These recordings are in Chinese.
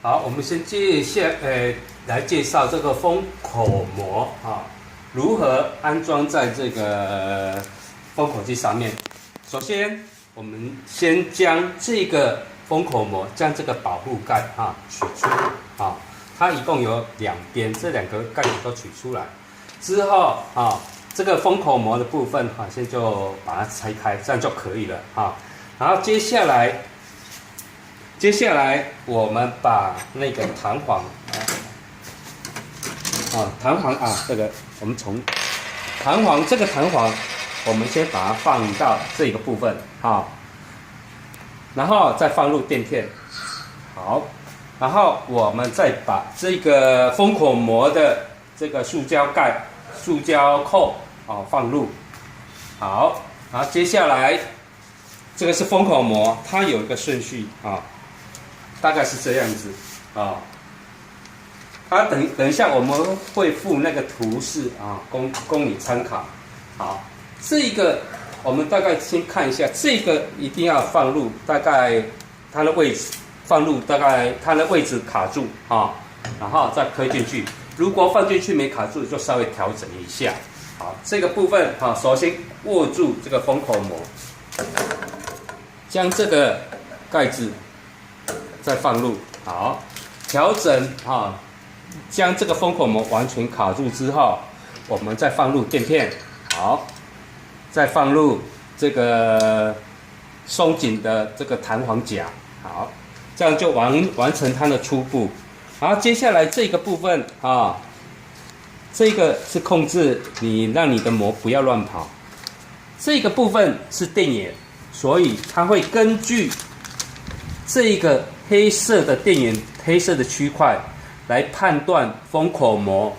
好，我们先来介绍这个封口膜啊，如何安装在这个封口机上面。首先，我们先将这个封口膜，将这个保护盖取出啊，它一共有两边，这两个盖子都取出来之后这个封口膜的部分先就把它拆开，这样就可以了然后接下来我们把那个弹簧这个我们从弹簧我们先把它放到这个部分然后再放入垫片，好，然后我们再把这个封口膜的这个塑胶扣放入，好，然后接下来这个是封口膜，它有一个顺序大概是这样子它等一下我们会附那个图示供你参考。好，这个我们大概先看一下，这个一定要放入大概它的位置，它的位置卡住然后再推进去。如果放进去没卡住，就稍微调整一下。好，这个部分首先握住这个封口膜，将这个盖子再放入，好，调整将这个封口膜完全卡住之后，我们再放入垫片，好，再放入这个松紧的这个弹簧夹，好，这样就完成它的初步。然后接下来这个部分这个是控制让你的膜不要乱跑，这个部分是电眼，所以它会根据这个黑色的电眼黑色的区块来判断封口膜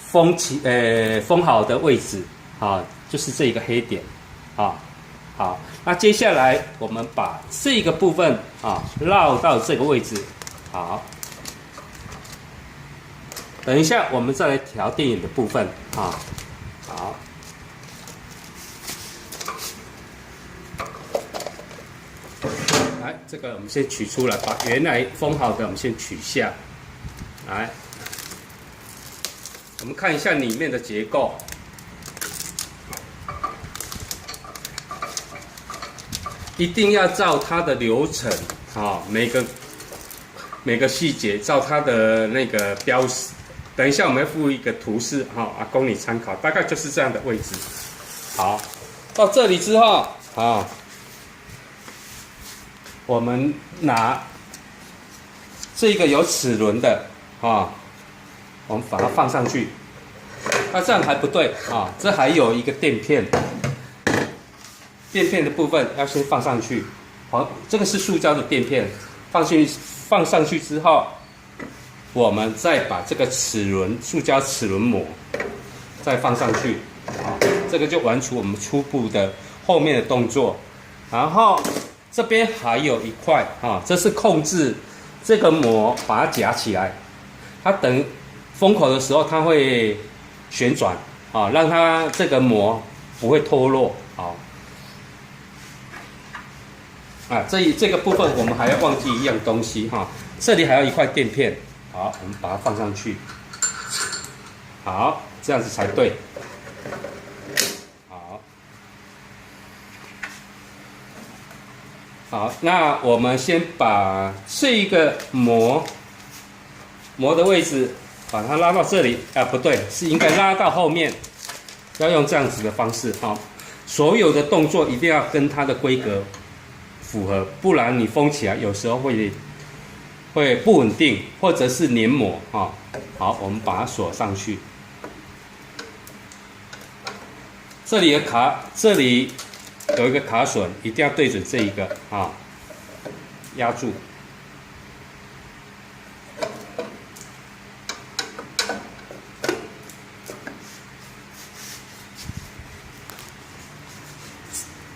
封好的位置就是这个黑点好，那接下来我们把这个部分绕到这个位置，好，等一下我们再来调电眼的部分好，来这个我们先取出来，把原来封好的我们先取下来，我们看一下里面的结构。一定要照它的流程每个细节照它的那个标识。等一下我们会附一个图示供你参考，大概就是这样的位置。好，到这里之后我们拿这个有齿轮的我们把它放上去。那这样还不对这还有一个垫片。垫片的部分要先放上去，这个是塑胶的垫片，放上去之后，我们再把这个塑胶齿轮膜再放上去，这个就完成我们初步的后面的动作。然后这边还有一块这是控制这个膜把它夹起来，它等封口的时候它会旋转让它这个膜不会脱落这个部分我们还要忘记一样东西这里还有一块垫片，好，我们把它放上去，好，这样子才对，好，那我们先把这个膜的位置把它拉到这里不对，是应该拉到后面，要用这样子的方式所有的动作一定要跟它的规格符合，不然你封起来有时候会不稳定，或者是黏膜好，我们把它锁上去。这里有一个卡榫，一定要对准这一个压住。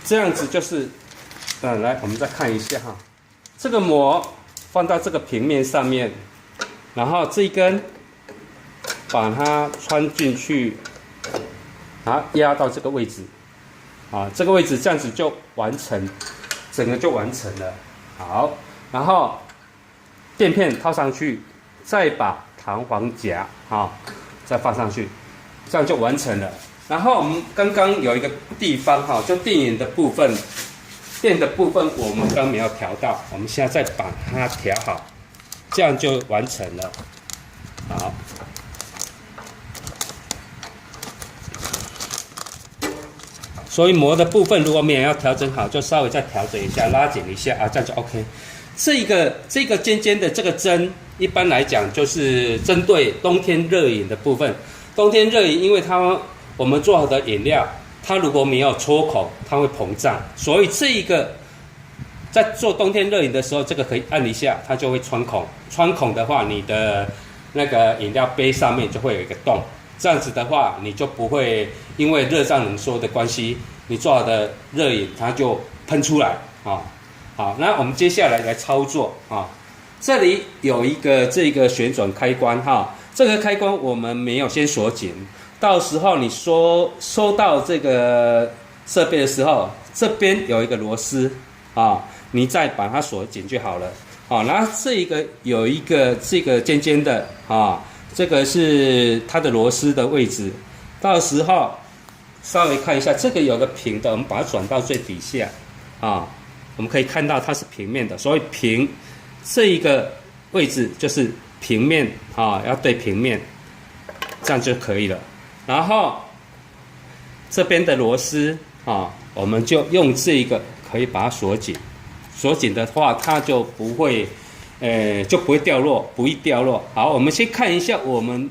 这样子就是来，我们再看一下这个膜放到这个平面上面，然后这一根把它穿进去，然后压到这个位置，这个位置这样子就完成，整个就完成了。好，然后垫片套上去，再把弹簧夹再放上去，这样就完成了。然后我们刚刚有一个地方就电源的部分，电的部分我们刚没有调到，我们现在再把它调好，这样就完成了。好，所以膜的部分如果没有要调整好，就稍微再调整一下，拉紧一下这样就 OK。这个尖尖的这个针，一般来讲就是针对冬天热饮的部分。冬天热饮，因为我们做好的饮料，它如果没有戳孔，它会膨胀，所以这一个在做冬天热饮的时候，这个可以按一下，它就会穿孔。穿孔的话，你的那个饮料杯上面就会有一个洞，这样子的话，你就不会因为热胀冷缩的关系，你做好的热饮它就喷出来好，那我们接下来操作这里有一个这个旋转开关这个开关我们没有先锁紧，到时候你收到这个设备的时候，这边有一个螺丝你再把它锁紧就好了然后这个有一个这个尖尖的这个是它的螺丝的位置，到时候稍微看一下，这个有个平的，我们把它转到最底下我们可以看到它是平面的，所以平这一个位置就是平面要对平面，这样就可以了。然后这边的螺丝我们就用这个可以把它锁紧，锁紧的话它就不会掉落，不易掉落。好，我们先看一下我们